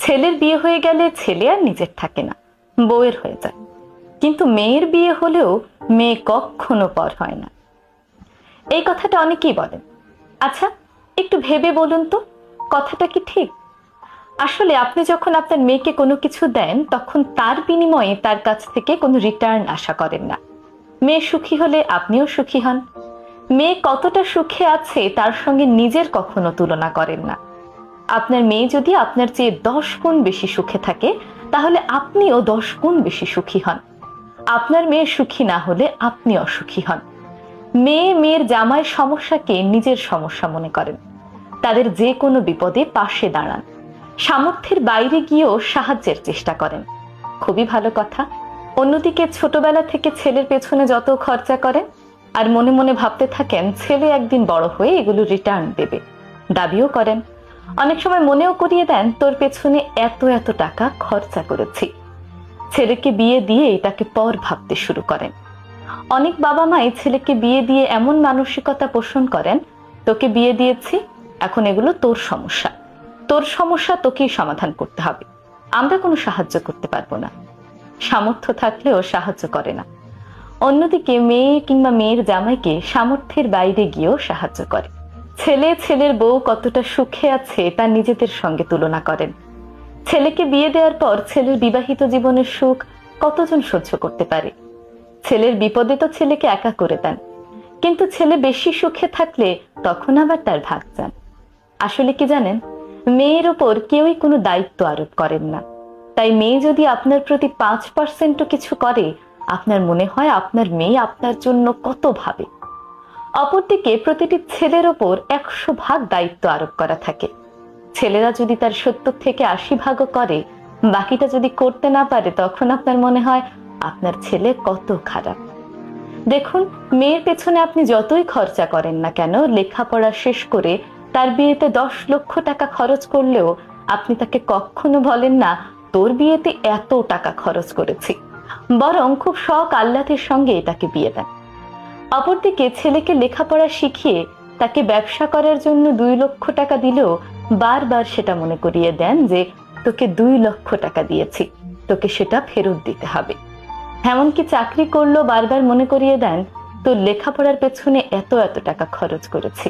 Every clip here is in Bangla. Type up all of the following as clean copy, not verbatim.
ছেলের বিয়ে হয়ে গেলে ছেলে আর নিজের থাকে না, বউয়ের হয়ে যায়। কিন্তু মেয়ের বিয়ে হলেও মেয়ে কখনো পর হয় না। এই কথাটা অনেকেই বলেন। আচ্ছা, একটু ভেবে বলুন তো, কথাটা কি ঠিক? আসলে আপনি যখন আপনার মেয়েকে কোনো কিছু দেন, তখন তার বিনিময়ে তার কাছ থেকে কোনো রিটার্ন আশা করেন না। মেয়ে সুখী হলে আপনিও সুখী হন। মেয়ে কতটা সুখে আছে তার সঙ্গে নিজের কখনো তুলনা করেন না। আপনার মেয়ে যদি আপনার চেয়ে 10 গুণ বেশি সুখে থাকে, তাহলে আপনিও 10 গুণ বেশি সুখী হন। আপনার মেয়ে সুখী না হলে আপনি অসুখী হন। মেয়ে মেয়ের জামাই সমস্যাকে নিজের সমস্যা মনে করেন। তাদের যে কোনো বিপদে পাশে দাঁড়ান। সামর্থ্যের বাইরে গিয়েও সাহায্যের চেষ্টা করেন। খুবই ভালো কথা। অন্যদিকে ছোটবেলা থেকে ছেলের পেছনে যত খরচা করেন, আর মনে মনে ভাবতে থাকেন ছেলে একদিন বড় হয়ে এগুলো রিটার্ন দেবে, দাবিও করেন। অনেক সময় মনেও করিয়ে দেন, তোর পেছনে এত এত টাকা খরচা করেছি। ছেলেকে বিয়ে দিয়েই তাকে পর ভাবতে শুরু করেন। অনেক বাবা মাই ছেলেকে বিয়ে দিয়ে এমন মানসিকতা পোষণ করেন, তোকে বিয়ে দিয়েছি, এখন এগুলো তোর সমস্যা, তোর সমস্যা তোকেই সমাধান করতে হবে, আমরা কোনো সাহায্য করতে পারবো না। সামর্থ্য থাকলেও সাহায্য করে না। অন্যদিকে মেয়ে কিংবা মেয়ের জামাইকে সামর্থ্যের বাইরে গিয়েও সাহায্য করে। ছেলে ছেলের বউ কতটা সুখে আছে তা নিজেদের সঙ্গে তুলনা করেন। ছেলেকে বিয়ে দেওয়ার পর ছেলের বিবাহিত জীবনের সুখ কতজন সহ্য করতে পারে? ছেলের বিপদে তো ছেলেকে একা করে দেন, কিন্তু ছেলে বেশি সুখে থাকলে তখন আবার তার ভাগ চান। আসলে কি জানেন, মেয়ের ওপর কেউই কোনো দায়িত্ব আরোপ করেন না। তাই মেয়ে যদি আপনার প্রতি 5% কিছু করে, আপনার মনে হয় আপনার মেয়ে আপনার জন্য কত ভাবে। অপরদিকে প্রতিটি ছেলের ওপর 100 ভাগ দায়িত্ব আরোপ করা থাকে। ছেলেরা যদি তার 70 থেকে 80 ভাগও করে, বাকিটা যদি করতে না পারে, তখন আপনার মনে হয় আপনার ছেলে কত খারাপ। দেখুন, মেয়ের পেছনে আপনি যতই খরচা করেন না কেন, লেখাপড়া শেষ করে তার বিয়েতে 10 লক্ষ টাকা খরচ করলেও আপনি তাকে কখনো বলেন না তোর বিয়েতে এত টাকা খরচ করেছি, বরং খুব শখ আহ্লাদের সঙ্গে তাকে বিয়ে দেন। অপরদিকে ছেলেকে লেখাপড়া শিখিয়ে তাকে ব্যবসা করার জন্য 2 লক্ষ টাকা দিলেও বারবার সেটা মনে করিয়ে দেন যে তোকে 2 লক্ষ টাকা দিয়েছি, তোকে সেটা ফেরত দিতে হবে। এমনকি চাকরি করলেও বারবার মনে করিয়ে দেন তোর লেখাপড়ার পেছনে এত এত টাকা খরচ করেছি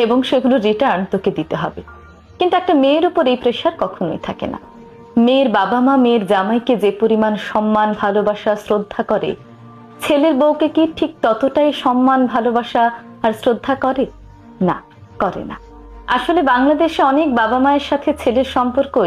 এবং সেগুলো রিটার্ন তোকে দিতে হবে। কিন্তু একটা মেয়ের উপর এই প্রেশার কখনোই থাকে না। মেয়ের বাবা মা মেয়ের জামাইকে যে পরিমাণ সম্মান, ভালোবাসা, শ্রদ্ধা করে, ছেলের বউকে কি ঠিক ততটাই সম্মান, ভালোবাসা আর শ্রদ্ধা করে? না, করে না। আসলে বাংলাদেশে অনেক বাবা মায়ের সাথে ছেলের সম্পর্কই